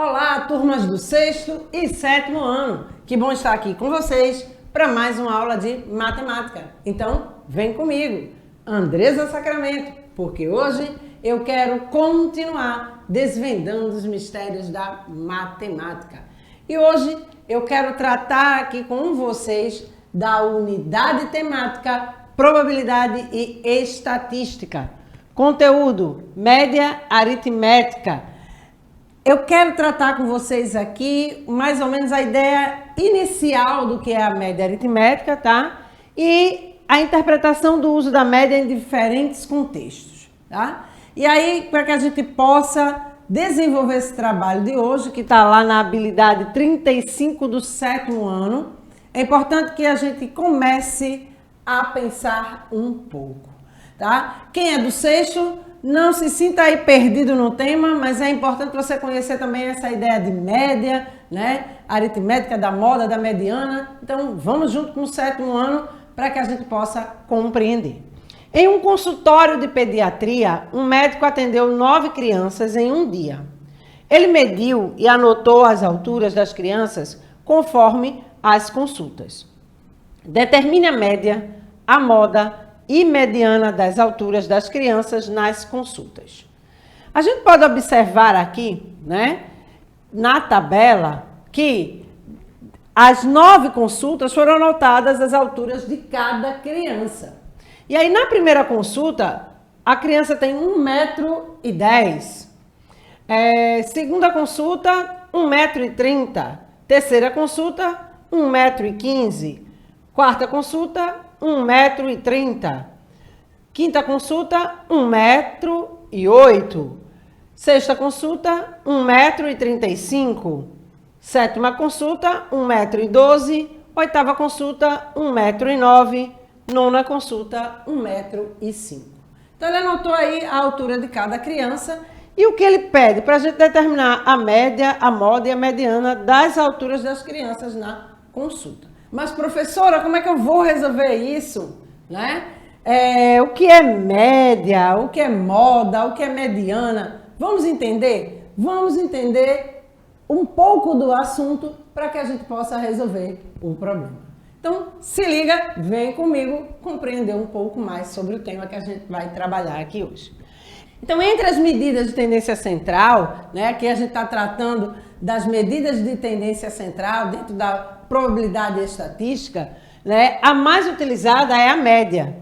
Olá, turmas do 6º e 7º ano. Que bom estar aqui com vocês para mais uma aula de matemática. Então, vem comigo, Andresa Sacramento, porque hoje eu quero continuar desvendando os mistérios da matemática. E hoje eu quero tratar aqui com vocês da unidade temática, probabilidade e estatística. Conteúdo, média aritmética. Eu quero tratar com vocês aqui mais ou menos a ideia inicial do que é a média aritmética, tá? E a interpretação do uso da média em diferentes contextos, tá? E aí, para que a gente possa desenvolver esse trabalho de hoje, que está lá na habilidade 35 do 7º ano, é importante que a gente comece a pensar um pouco, tá? Quem é do 6º, não se sinta aí perdido no tema, mas é importante você conhecer também essa ideia de média, né? Aritmética da moda, da mediana. Então, vamos junto com o 7º ano para que a gente possa compreender. Em um consultório de pediatria, um médico atendeu 9 crianças em um dia. Ele mediu e anotou as alturas das crianças conforme as consultas. Determine a média, a moda e mediana das alturas das crianças nas consultas. A gente pode observar aqui, né, na tabela, que as 9 consultas foram anotadas as alturas de cada criança. E aí, na primeira consulta, a criança tem 1,10 m. Segunda consulta, 1,30 m. Terceira consulta, 1,15 m. Quarta consulta, 1,30 m. Quinta consulta, 1,08 m. Sexta consulta, 1,35 m. Sétima consulta, 1,12 m. Oitava consulta, 1,09 m. Nona consulta, 1,05 m. Então, ele anotou aí a altura de cada criança e o que ele pede para a gente determinar a média, a moda e a mediana das alturas das crianças na consulta. Mas, professora, como é que eu vou resolver isso? Né? O que é média, o que é moda, o que é mediana? Vamos entender? Vamos entender um pouco do assunto para que a gente possa resolver o problema. Então, se liga, vem comigo compreender um pouco mais sobre o tema que a gente vai trabalhar aqui hoje. Então, entre as medidas de tendência central, né, aqui a gente está tratando das medidas de tendência central dentro da probabilidade estatística, né, a mais utilizada é a média.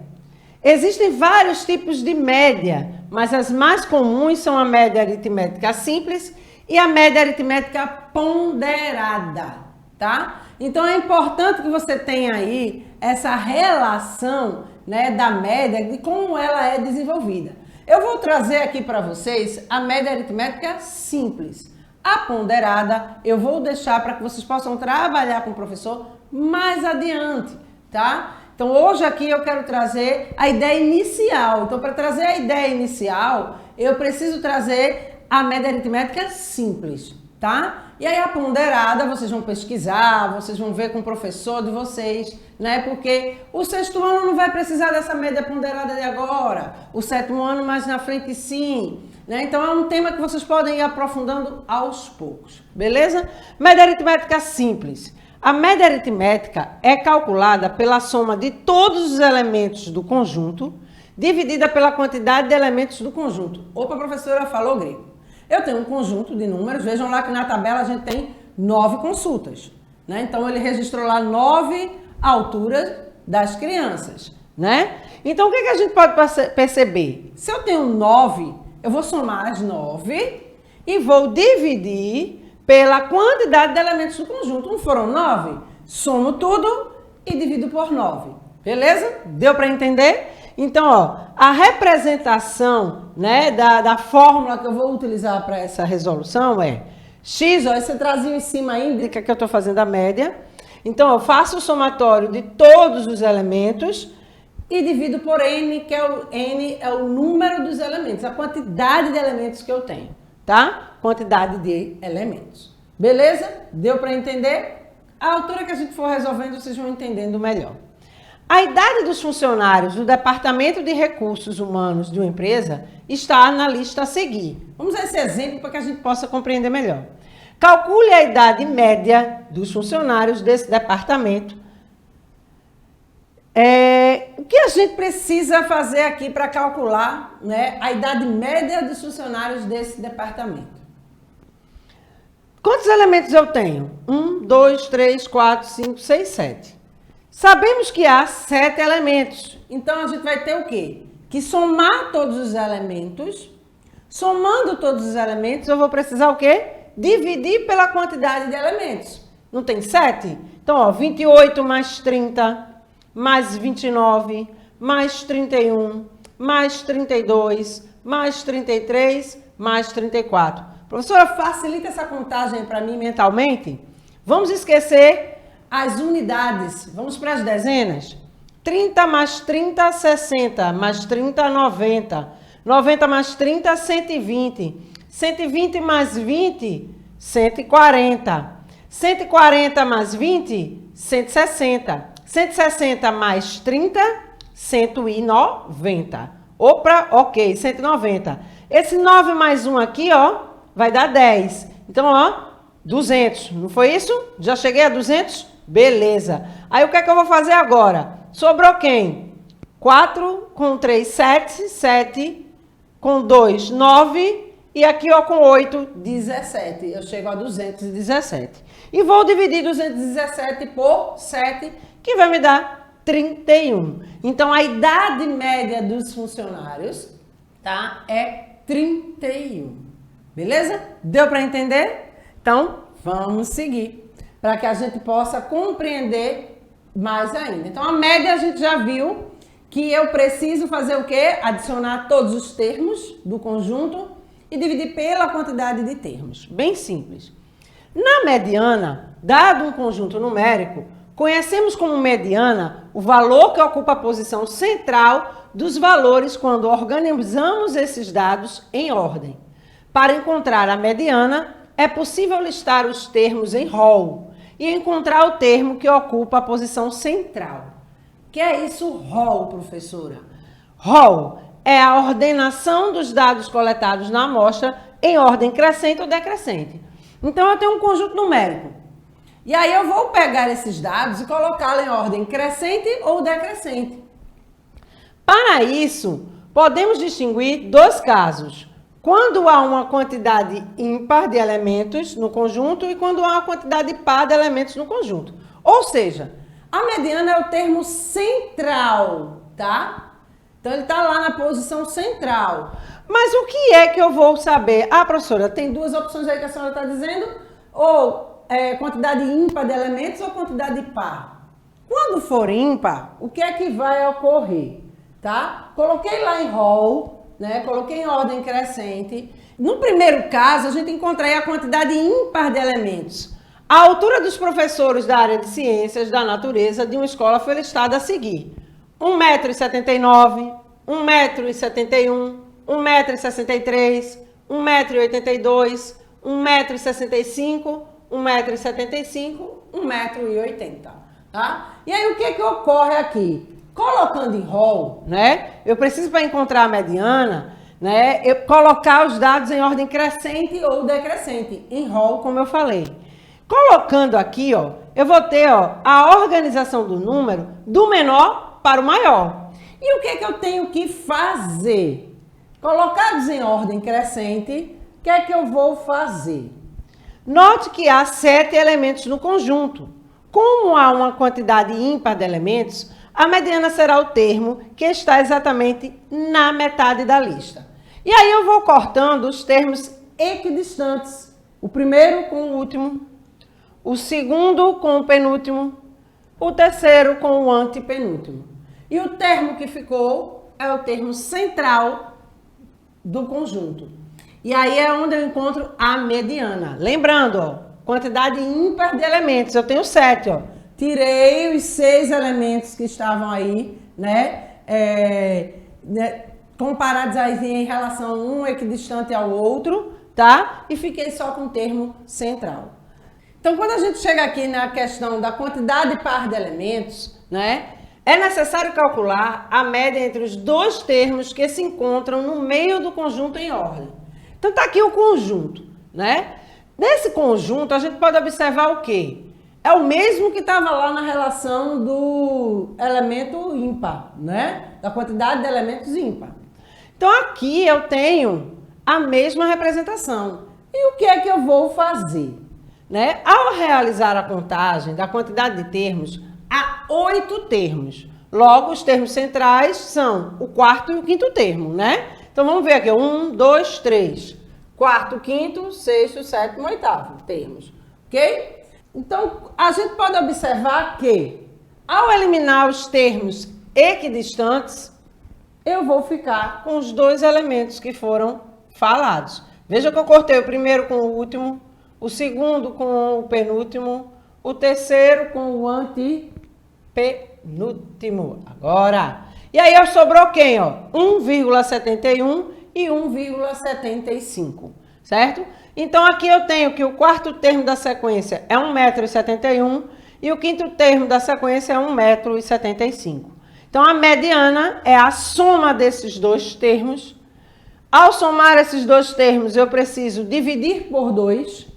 Existem vários tipos de média, mas as mais comuns são a média aritmética simples e a média aritmética ponderada, tá? Então, é importante que você tenha aí essa relação, né, da média, de como ela é desenvolvida. Eu vou trazer aqui para vocês a média aritmética simples. A ponderada eu vou deixar para que vocês possam trabalhar com o professor mais adiante, tá? Então, hoje aqui eu quero trazer a ideia inicial. Então, para trazer a ideia inicial, eu preciso trazer a média aritmética simples, tá? E aí a ponderada, vocês vão pesquisar, vocês vão ver com o professor de vocês, né? Porque o 6º ano não vai precisar dessa média ponderada de agora, o 7º ano mais na frente sim, né? Então é um tema que vocês podem ir aprofundando aos poucos, beleza? Média aritmética simples. A média aritmética é calculada pela soma de todos os elementos do conjunto, dividida pela quantidade de elementos do conjunto. Opa, a professora falou grego. Eu tenho um conjunto de números, vejam lá que na tabela a gente tem 9 consultas, né? Então, ele registrou lá 9 alturas das crianças, né? Então, o que a gente pode perceber? Se eu tenho 9, eu vou somar as 9 e vou dividir pela quantidade de elementos do conjunto. Não foram 9? Somo tudo e divido por 9, beleza? Deu para entender? Então, ó, a representação, né, da fórmula que eu vou utilizar para essa resolução é x, ó, esse trazinho em cima aí indica que eu estou fazendo a média. Então, eu faço o somatório de todos os elementos e divido por n, que n é o número dos elementos, a quantidade de elementos que eu tenho, tá? Quantidade de elementos. Beleza? Deu para entender? A altura que a gente for resolvendo, vocês vão entendendo melhor. A idade dos funcionários do Departamento de Recursos Humanos de uma empresa está na lista a seguir. Vamos a esse exemplo para que a gente possa compreender melhor. Calcule a idade média dos funcionários desse departamento. O que a gente precisa fazer aqui para calcular, né, a idade média dos funcionários desse departamento? Quantos elementos eu tenho? 1, 2, 3, 4, 5, 6, 7. Sabemos que há 7 elementos. Então, a gente vai ter o quê? Que somar todos os elementos. Somando todos os elementos, eu vou precisar o quê? Dividir pela quantidade de elementos. Não tem 7? Então, ó, 28 mais 30, mais 29, mais 31, mais 32, mais 33, mais 34. Professora, facilita essa contagem para mim mentalmente? Vamos esquecer as unidades. Vamos para as dezenas? 30 mais 30, 60. Mais 30, 90. 90 mais 30, 120. 120 mais 20, 140. 140 mais 20, 160. 160 mais 30, 190. Opa, ok, 190. Esse 9 mais 1 aqui, ó, vai dar 10. Então, ó, 200. Não foi isso? Já cheguei a 200? Beleza. Aí, o que é que eu vou fazer agora? Sobrou quem? 4 com 3, 7. 7 com 2, 9. E aqui, ó, com 8, 17. Eu chego a 217. E vou dividir 217 por 7, que vai me dar 31. Então, a idade média dos funcionários, tá, é 31. Beleza? Deu para entender? Então, vamos seguir, para que a gente possa compreender mais ainda. Então, a média a gente já viu que eu preciso fazer o quê? Adicionar todos os termos do conjunto e dividir pela quantidade de termos. Bem simples. Na mediana, dado um conjunto numérico, conhecemos como mediana o valor que ocupa a posição central dos valores quando organizamos esses dados em ordem. Para encontrar a mediana, é possível listar os termos em rol e encontrar o termo que ocupa a posição central. Que é isso, rol, professora? Rol é a ordenação dos dados coletados na amostra em ordem crescente ou decrescente. Então, eu tenho um conjunto numérico. E aí, eu vou pegar esses dados e colocá-los em ordem crescente ou decrescente. Para isso, podemos distinguir dois casos. Quando há uma quantidade ímpar de elementos no conjunto e quando há uma quantidade par de elementos no conjunto. Ou seja, a mediana é o termo central, tá? Então, ele está lá na posição central. Mas o que é que eu vou saber? Ah, professora, tem duas opções aí que a senhora está dizendo. Ou quantidade ímpar de elementos ou quantidade par. Quando for ímpar, o que é que vai ocorrer? Tá? Coloquei lá em rol, né? Coloquei em ordem crescente. No primeiro caso, a gente encontrei a quantidade ímpar de elementos. A altura dos professores da área de ciências da natureza de uma escola foi listada a seguir. 1,79 m, 1,71 m, 1,63 m, 1,82 m, 1,65 m, 1,75 m, 1,80 m, tá? E aí, o que que ocorre aqui? Colocando em rol, né? Eu preciso, para encontrar a mediana, né? Eu colocar os dados em ordem crescente ou decrescente, em rol, como eu falei. Colocando aqui, ó, eu vou ter, ó, a organização do número do menor para o maior. E o que é que eu tenho que fazer? Colocados em ordem crescente, o que é que eu vou fazer? Note que há 7 elementos no conjunto. Como há uma quantidade ímpar de elementos, a mediana será o termo que está exatamente na metade da lista. E aí eu vou cortando os termos equidistantes. O primeiro com o último, o segundo com o penúltimo, o terceiro com o antepenúltimo. E o termo que ficou é o termo central do conjunto. E aí é onde eu encontro a mediana. Lembrando, ó, quantidade ímpar de elementos. Eu tenho 7, ó. Tirei os 6 elementos que estavam aí, né? Comparados aí em relação um equidistante ao outro, tá? E fiquei só com o termo central. Então, quando a gente chega aqui na questão da quantidade par de elementos, né? É necessário calcular a média entre os dois termos que se encontram no meio do conjunto em ordem. Então, tá aqui o conjunto, né? Nesse conjunto, a gente pode observar o quê? É o mesmo que estava lá na relação do elemento ímpar, né? Da quantidade de elementos ímpar. Então, aqui eu tenho a mesma representação. E o que é que eu vou fazer? Né? Ao realizar a contagem da quantidade de termos, há 8 termos. Logo, os termos centrais são o quarto e o quinto termo, né? Então, vamos ver aqui. 1, 2, 3. Quarto, quinto, sexto, sétimo, oitavo termos. Ok? Então, a gente pode observar que, ao eliminar os termos equidistantes, eu vou ficar com os 2 elementos que foram falados. Veja que eu cortei o primeiro com o último, o segundo com o penúltimo, o terceiro com o antepenúltimo. Agora, e aí sobrou quem? 1,71 e 1,75, certo? Então, aqui eu tenho que o quarto termo da sequência é 1,71 m e o quinto termo da sequência é 1,75 m. Então, a mediana é a soma desses 2 termos. Ao somar esses 2 termos, eu preciso dividir por 2.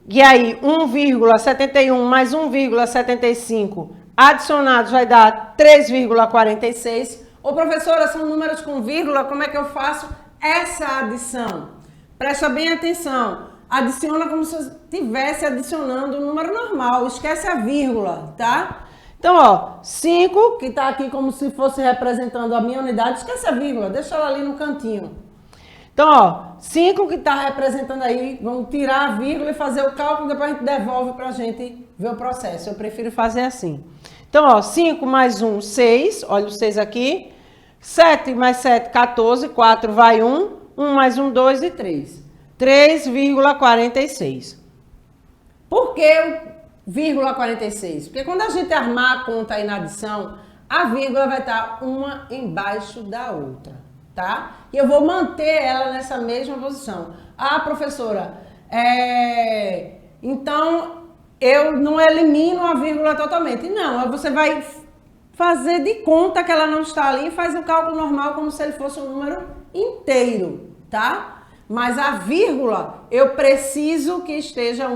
E aí, 1,71 mais 1,75 adicionados vai dar 3,46. Ô, professora, são números com vírgula, como é que eu faço essa adição? Presta bem atenção. Adiciona como se estivesse adicionando um número normal. Esquece a vírgula, tá? Então, 5, que está aqui como se fosse representando a minha unidade, esquece a vírgula, deixa ela ali no cantinho. Então, 5 que está representando aí, vamos tirar a vírgula e fazer o cálculo, depois a gente devolve para a gente ver o processo. Eu prefiro fazer assim. Então, 5 mais 1, 6, olha o 6 aqui. 7 mais 7, 14, 4 vai 1, 1 mais 1, 2 e 3. 3,46. Por que 0,46? Porque quando a gente armar a conta aí na adição, a vírgula vai estar uma embaixo da outra, tá? E eu vou manter ela nessa mesma posição. Ah, professora, então eu não elimino a vírgula totalmente. Não, você vai fazer de conta que ela não está ali e faz o cálculo normal como se ele fosse um número inteiro, tá? Mas a vírgula, eu preciso que esteja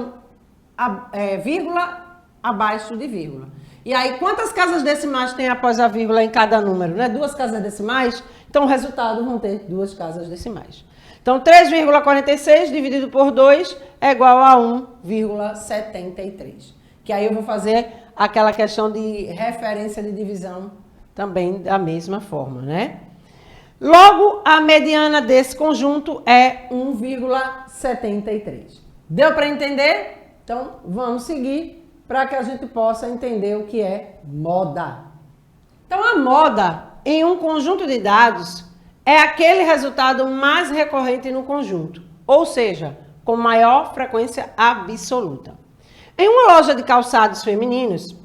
vírgula abaixo de vírgula. E aí, quantas casas decimais tem após a vírgula em cada número? Né? 2 casas decimais? Então, o resultado vão ter 2 casas decimais. Então, 3,46 dividido por 2 é igual a 1,73. Que aí eu vou fazer aquela questão de referência de divisão também da mesma forma, né? Logo, a mediana desse conjunto é 1,73. Deu para entender? Então, vamos seguir para que a gente possa entender o que é moda. Então, a moda em um conjunto de dados é aquele resultado mais recorrente no conjunto, ou seja, com maior frequência absoluta. Em uma loja de calçados femininos,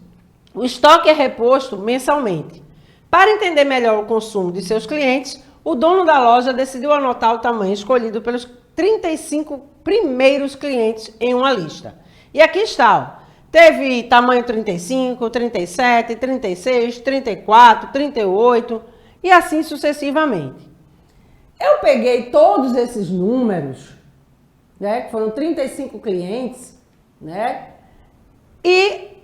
o estoque é reposto mensalmente. Para entender melhor o consumo de seus clientes, o dono da loja decidiu anotar o tamanho escolhido pelos 35 primeiros clientes em uma lista. E aqui está, ó. Teve tamanho 35, 37, 36, 34, 38 e assim sucessivamente. Eu peguei todos esses números, né, que foram 35 clientes, né, e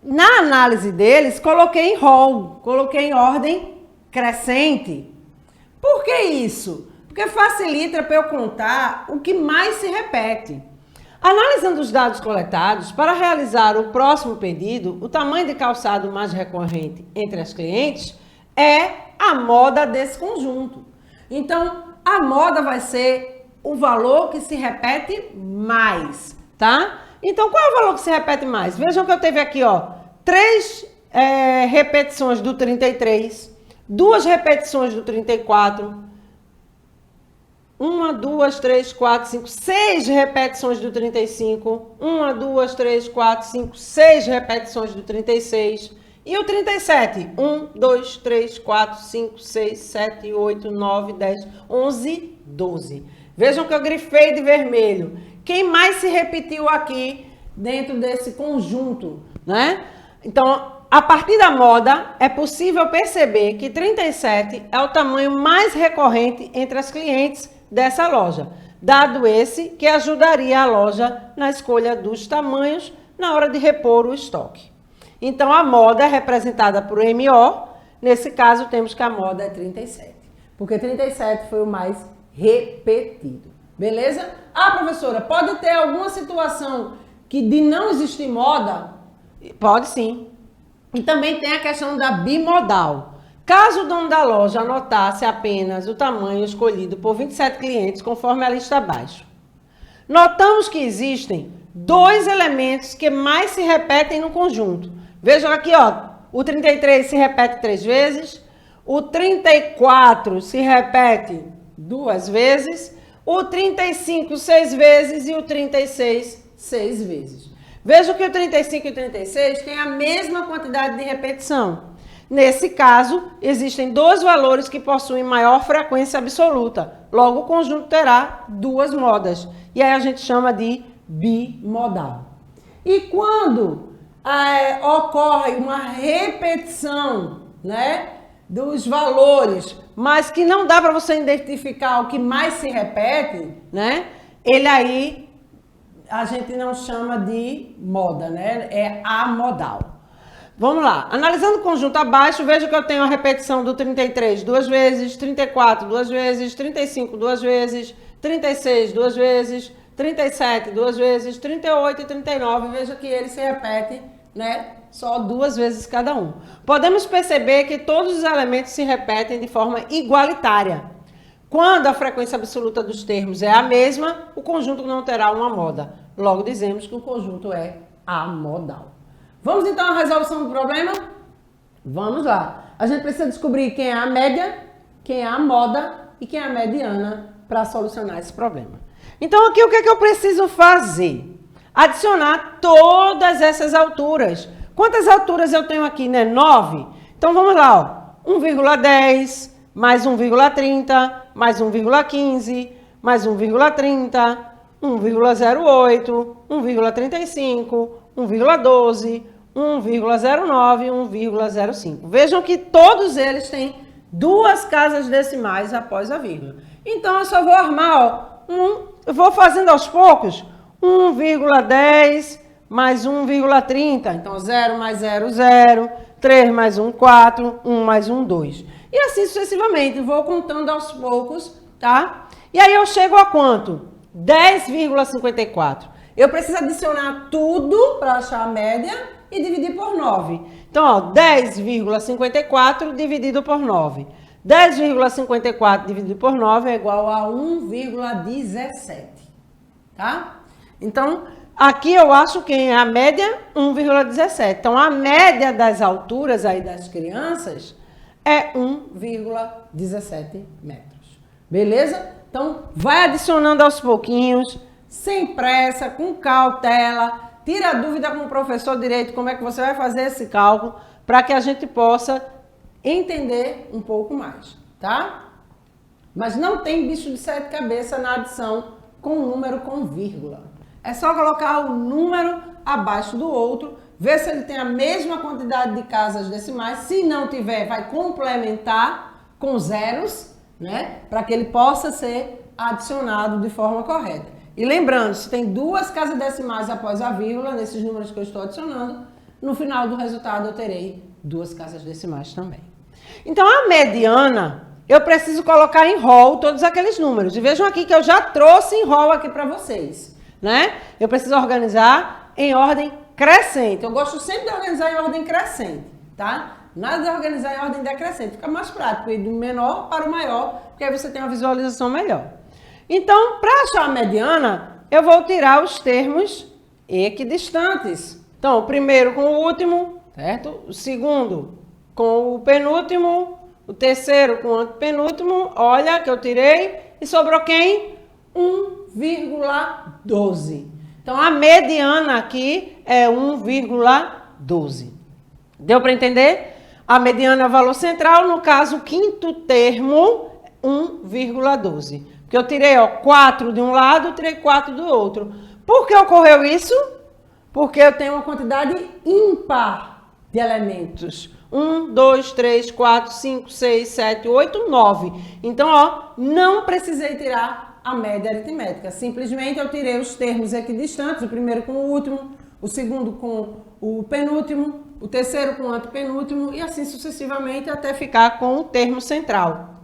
na análise deles coloquei em rol, coloquei em ordem crescente. Por que isso? Porque facilita para eu contar o que mais se repete. Analisando os dados coletados, para realizar o próximo pedido, o tamanho de calçado mais recorrente entre as clientes é a moda desse conjunto. Então, a moda vai ser o valor que se repete mais, tá? Então, qual é o valor que se repete mais? Vejam que eu teve aqui, ó, 3 repetições do 33, 2 repetições do 34, 1, 2, 3, 4, 5, 6 repetições do 35, 1, 2, 3, 4, 5, 6 repetições do 36 e o 37, 1, 2, 3, 4, 5, 6, 7, 8, 9, 10, 11, 12. Vejam que eu grifei de vermelho. Quem mais se repetiu aqui dentro desse conjunto, né? Então, a partir da moda, é possível perceber que 37 é o tamanho mais recorrente entre as clientes dessa loja. dado esse que ajudaria a loja na escolha dos tamanhos na hora de repor o estoque. Então, a moda é representada por MO, nesse caso temos que a moda é 37, porque 37 foi o mais repetido, beleza? Ah, professora, pode ter alguma situação que de não existir moda? Pode sim. E também tem a questão da bimodal. Caso o dono da loja anotasse apenas o tamanho escolhido por 27 clientes, conforme a lista abaixo. Notamos que existem dois elementos que mais se repetem no conjunto. Vejam aqui, ó, o 33 se repete 3 vezes, o 34 se repete 2 vezes, o 35 6 vezes e o 36 6 vezes. Vejam que o 35 e o 36 têm a mesma quantidade de repetição. Nesse caso, existem dois valores que possuem maior frequência absoluta. Logo, o conjunto terá duas modas. E aí a gente chama de bimodal. E quando ocorre uma repetição, né, dos valores, mas que não dá para você identificar o que mais se repete, né, ele aí a gente não chama de moda, né, é amodal. Vamos lá, analisando o conjunto abaixo, veja que eu tenho a repetição do 33 duas vezes, 34 duas vezes, 35 duas vezes, 36 duas vezes, 37 duas vezes, 38 e 39, veja que eles se repetem, né, só duas vezes cada um. Podemos perceber que todos os elementos se repetem de forma igualitária. Quando a frequência absoluta dos termos é a mesma, o conjunto não terá uma moda. Logo dizemos que o conjunto é amodal. Vamos então à resolução do problema? Vamos lá. A gente precisa descobrir quem é a média, quem é a moda e quem é a mediana para solucionar esse problema. Então aqui o que é que eu preciso fazer? Adicionar todas essas alturas. Quantas alturas eu tenho aqui, né? 9. Então vamos lá, ó. 1,10 mais 1,30 mais 1,15 mais 1,30, 1,08, 1,35, 1,12, 1,09 e 1,05. Vejam que todos eles têm duas casas decimais após a vírgula. Então, eu só vou armar, ó, eu vou fazendo aos poucos, 1,10 mais 1,30. Então, 0 mais 0, 0, 3 mais 1, 4, 1 mais 1, 2. E assim sucessivamente, vou contando aos poucos, tá? E aí eu chego a quanto? 10,54. Eu preciso adicionar tudo para achar a média e dividir por 9. Então, ó, 10,54 dividido por 9. 10,54 dividido por 9 é igual a 1,17. Tá? Então, aqui eu acho que é a média 1,17. Então, a média das alturas aí das crianças é 1,17 metros. Beleza? Então, vai adicionando aos pouquinhos, sem pressa, com cautela. Tira a dúvida com o professor direito como é que você vai fazer esse cálculo para que a gente possa entender um pouco mais, tá? Mas não tem bicho de 7 cabeças na adição com número com vírgula. É só colocar o número abaixo do outro, ver se ele tem a mesma quantidade de casas decimais. Se não tiver, vai complementar com zeros, né? Para que ele possa ser adicionado de forma correta. E lembrando, se tem duas casas decimais após a vírgula, nesses números que eu estou adicionando, no final do resultado eu terei duas casas decimais também. Então, a mediana, eu preciso colocar em rol todos aqueles números. E vejam aqui que eu já trouxe em rol aqui para vocês, né? Eu preciso organizar em ordem crescente. Eu gosto sempre de organizar em ordem crescente, tá? Nada de organizar em ordem decrescente. Fica mais prático, ir do menor para o maior, porque aí você tem uma visualização melhor. Então, para achar a mediana, eu vou tirar os termos equidistantes. Então, o primeiro com o último, certo? O segundo com o penúltimo, o terceiro com o antepenúltimo. Olha que eu tirei. E sobrou quem? 1,12. Então, a mediana aqui é 1,12. Deu para entender? A mediana é o valor central, no caso, o quinto termo, 1,12. Porque eu tirei, ó, 4 de um lado, tirei 4 do outro. Por que ocorreu isso? Porque eu tenho uma quantidade ímpar de elementos. 1, 2, 3, 4, 5, 6, 7, 8, 9. Então, ó, não precisei tirar a média aritmética. Simplesmente eu tirei os termos equidistantes, o primeiro com o último, o segundo com o penúltimo, o terceiro com o antepenúltimo e assim sucessivamente até ficar com o termo central.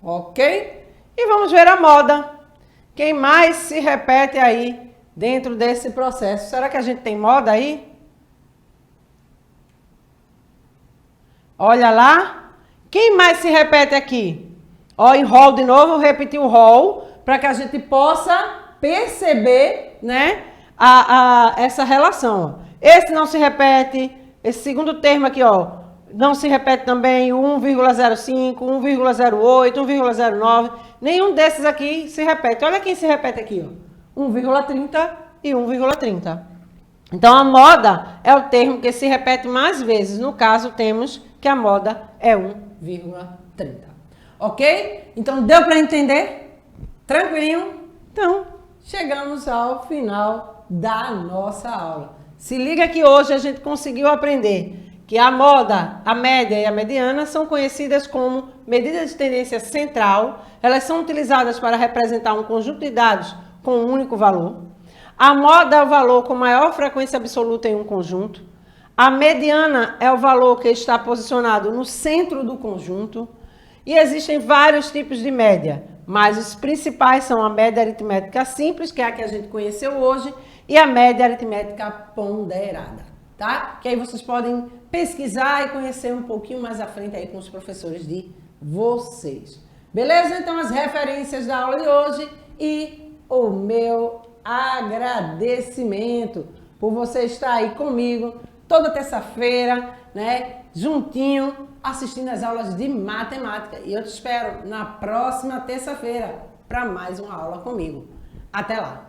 Ok? E vamos ver a moda. Quem mais se repete aí dentro desse processo? Será que a gente tem moda aí? Olha lá. Quem mais se repete aqui? Ó, em rol de novo, vou repetir o rol para que a gente possa perceber, né, essa relação. Esse não se repete, esse segundo termo aqui, ó, não se repete também o 1,05, 1,08, 1,09. Nenhum desses aqui se repete. Olha quem se repete aqui, ó, 1,30 e 1,30. Então, a moda é o termo que se repete mais vezes. No caso, temos que a moda é 1,30. Ok? Então, deu para entender? Tranquilinho? Então, chegamos ao final da nossa aula. Se liga que hoje a gente conseguiu aprender que a moda, a média e a mediana são conhecidas como medidas de tendência central. Elas são utilizadas para representar um conjunto de dados com um único valor. A moda é o valor com maior frequência absoluta em um conjunto. A mediana é o valor que está posicionado no centro do conjunto. E existem vários tipos de média, mas os principais são a média aritmética simples, que é a que a gente conheceu hoje, e a média aritmética ponderada, tá? Que aí vocês podem pesquisar e conhecer um pouquinho mais à frente aí com os professores de vocês. Beleza? Então, as referências da aula de hoje e o meu agradecimento por você estar aí comigo toda terça-feira, né, juntinho, assistindo as aulas de matemática. E eu te espero na próxima terça-feira para mais uma aula comigo. Até lá!